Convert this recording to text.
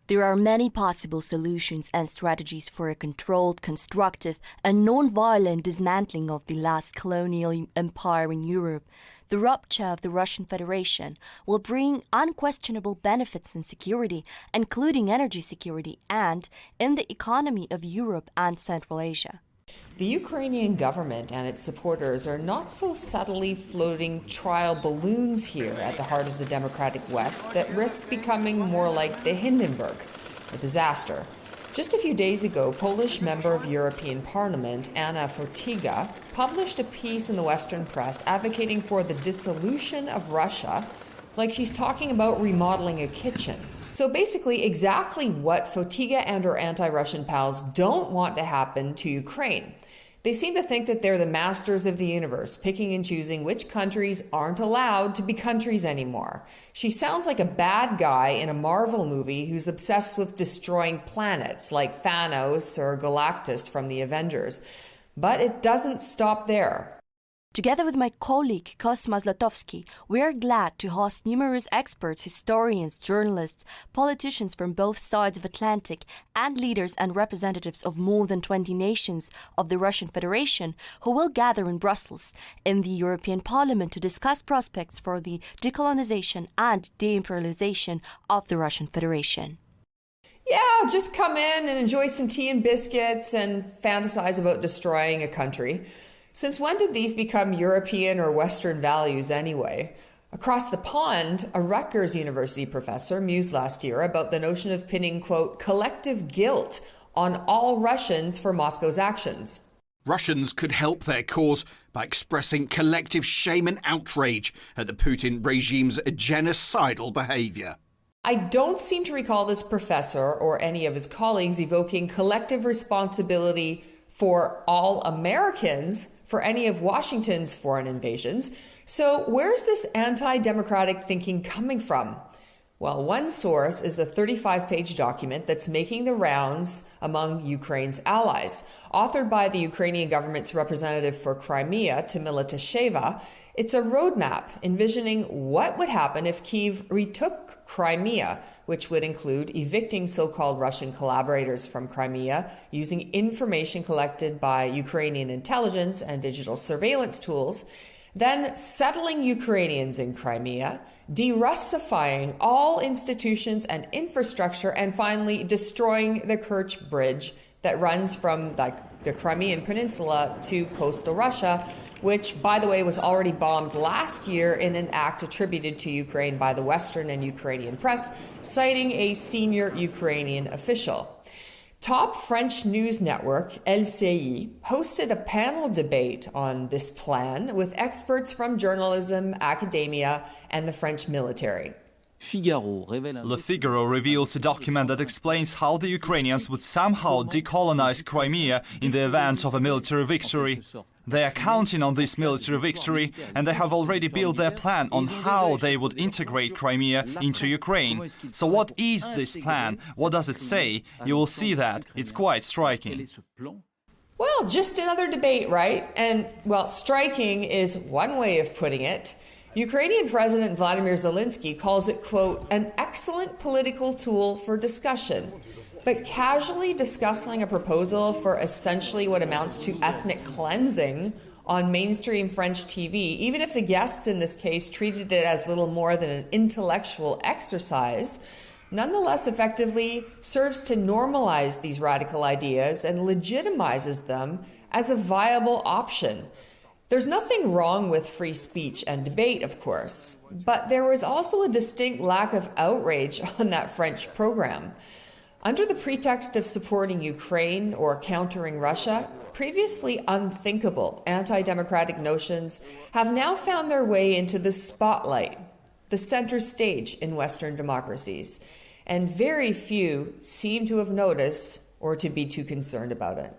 There are many possible solutions and strategies for a controlled, constructive, and non-violent dismantling of the last colonial empire in Europe. The rupture of the Russian Federation will bring unquestionable benefits in security, including energy security, and in the economy of Europe and Central Asia. The Ukrainian government and its supporters are not so subtly floating trial balloons here at the heart of the democratic West that risk becoming more like the Hindenburg, a disaster. Just a few days ago, Polish member of European Parliament, Anna Fotyga, published a piece in the Western press advocating for the dissolution of Russia, like she's talking about remodeling a kitchen. So basically exactly what Fotyga and her anti-Russian pals don't want to happen to Ukraine. They seem to think that they're the masters of the universe, picking and choosing which countries aren't allowed to be countries anymore. She sounds like a bad guy in a Marvel movie who's obsessed with destroying planets like Thanos or Galactus from the Avengers. But it doesn't stop there. Together with my colleague Kosma Zlotowski, we are glad to host numerous experts, historians, journalists, politicians from both sides of Atlantic, and leaders and representatives of more than 20 nations of the Russian Federation who will gather in Brussels in the European Parliament to discuss prospects for the decolonization and deimperialization of the Russian Federation. Yeah, just come in and enjoy some tea and biscuits and fantasize about destroying a country. Since when did these become European or Western values anyway? Across the pond, a Rutgers University professor mused last year about the notion of pinning, quote, collective guilt on all Russians for Moscow's actions. Russians could help their cause by expressing collective shame and outrage at the Putin regime's genocidal behavior. I don't seem to recall this professor or any of his colleagues evoking collective responsibility for all Americans for any of Washington's foreign invasions. So where's this anti-democratic thinking coming from? Well, one source is a 35-page document that's making the rounds among Ukraine's allies. Authored by the Ukrainian government's representative for Crimea, Tamila Tasheva, it's a roadmap envisioning what would happen if Kyiv retook Crimea, which would include evicting so-called Russian collaborators from Crimea, using information collected by Ukrainian intelligence and digital surveillance tools, then settling Ukrainians in Crimea, de-Russifying all institutions and infrastructure, and finally destroying the Kerch Bridge that runs from the Crimean Peninsula to coastal Russia, which, by the way, was already bombed last year in an act attributed to Ukraine by the Western and Ukrainian press, citing a senior Ukrainian official. Top French news network LCI hosted a panel debate on this plan with experts from journalism, academia, and the French military. Le Figaro reveals a document that explains how the Ukrainians would somehow decolonize Crimea in the event of a military victory. They are counting on this military victory, and they have already built their plan on how they would integrate Crimea into Ukraine. So what is this plan? What does it say? You will see that. It's quite striking. Well, just another debate, right? And, well, striking is one way of putting it. Ukrainian President Vladimir Zelensky calls it, quote, an excellent political tool for discussion. But casually discussing a proposal for essentially what amounts to ethnic cleansing on mainstream French TV, even if the guests in this case treated it as little more than an intellectual exercise, nonetheless effectively serves to normalize these radical ideas and legitimizes them as a viable option. There's nothing wrong with free speech and debate, of course, but there was also a distinct lack of outrage on that French program. Under the pretext of supporting Ukraine or countering Russia, previously unthinkable anti-democratic notions have now found their way into the spotlight, the center stage in Western democracies, and very few seem to have noticed or to be too concerned about it.